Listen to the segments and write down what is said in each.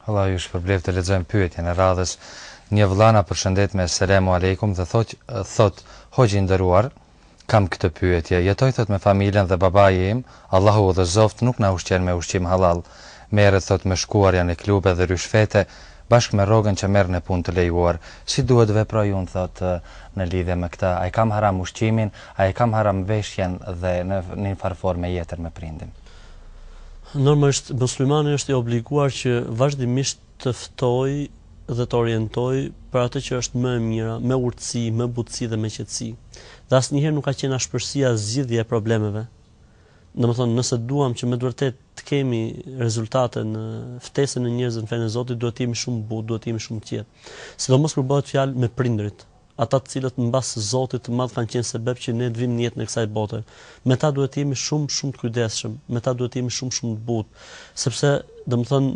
Allah ju shpërblet të lexojmë pyetjen e radhës. Një vëllana përshëndet me selamu aleikum dhe thot hoxhi i nderuar, kam këtë pyetje. Jetoj thot me familjen dhe babai im, Allahu udhëzoft, nuk na ushqen me ushqim halal. Merret thot me shkuarja në klube dhe ryshfete bashkë me rrogën që merr në punë të lejuar. Si duhet veproj unë thot në lidhje me këtë? A i kam haram ushqimin, a i kam haram veshjen dhe në një farë forme jetër me prindin? Normalisht muslimani është i obliguar që vazhdimisht të ftoj dhe të orientoj për atë që është më e mira, me urtësi, me butësi dhe me qetësi. Dhe asnjëherë nuk ka qenë ashpërsia zgjidhja e problemeve. Domethënë, nëse duam që me të vërtetë të kemi rezultate në ftesën e njerëzve në fenë e Zotit, duhet të jemi shumë butë, duhet të jemi shumë qetë. Sidomos kur bëhet fjalë me prindrit, ata të cilët mbas Zotit të madh kanë qenë sebeb që ne të vim në jetën e kësaj bote. Me ta duhet të jemi shumë të kujdesshëm, me ta duhet të jemi shumë të butë, sepse domethënë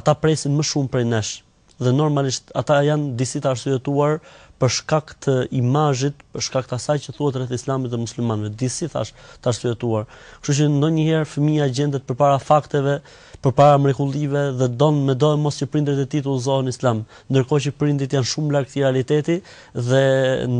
ata presin më shumë prej nesh. Dhe normalisht ata janë disi të arsyetuar për shkak të imazhit, për shkak të asaj që thuhet rreth Islamit dhe muslimanëve, disi thash të arsyetuar. Kështu që ndonjëherë fëmia gjendet përpara fakteve, përpara mrekullive dhe don mos që prindërit e tij të udhëzohen në Islam, ndërkohë që prindit janë shumë larg këtij realiteti dhe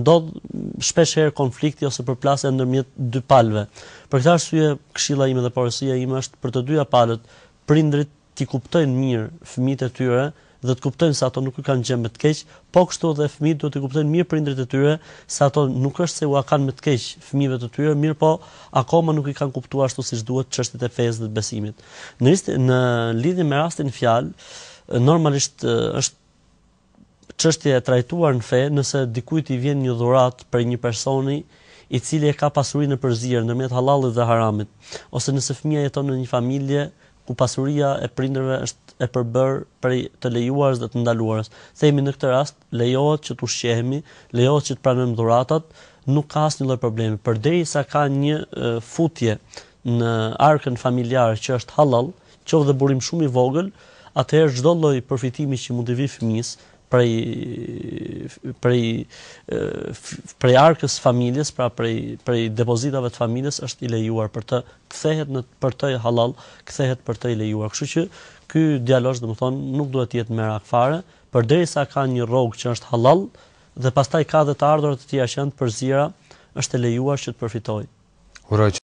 ndodh shpesh herë konflikti ose përplasja ndërmjet dy palëve. Për këtë arsye, këshilla ime dhe porosia ime është për të dyja palët, prindrit t'i kuptojnë mirë fëmijët e tyre dhe të kuptojnë se ato nuk i kanë gjë me të keq, po kështu edhe fëmijët duhet të kuptojnë mirë prindërit e tyre se ato nuk është se u kanë me të keq fëmijëve të tyre, mirë po akoma nuk i kanë kuptuar ashtu siç duhet çështjet e fesë dhe të besimit. Në lidhje me rastin fjalë, normalisht është çështje e trajtuar në fe nëse dikujt i vjen një dhuratë për një personi i cili e ka pasurinë në përzierje ndërmjet hallallit dhe haramit, ose nëse fëmia jeton në një familje ku pasuria e prindërve është e përbërë prej të lejuarës dhe të ndaluarës. Themi në këtë rast, lejohet që të ushqehemi, lejohet që të pranojmë dhuratat, nuk ka asnjë lloj problemi. Përderisa ka një futje në arkën familjare që është halal, qoftë dhe burim shumë i vogël, atëherë çdo lloj përfitimi që mund të vijë fëmijës prej arkës familjes, pra prej depozitave të familjes është i lejuar për të kthehet për të halal, kthehet për të i lejuar. Kështu që ky djalosh domethënë nuk duhet të jetë merak fare, përderisa ka një rrogë që është halal dhe pastaj ka edhe të ardhurat të tjera që janë të përziera, është e lejuar që të përfitojë.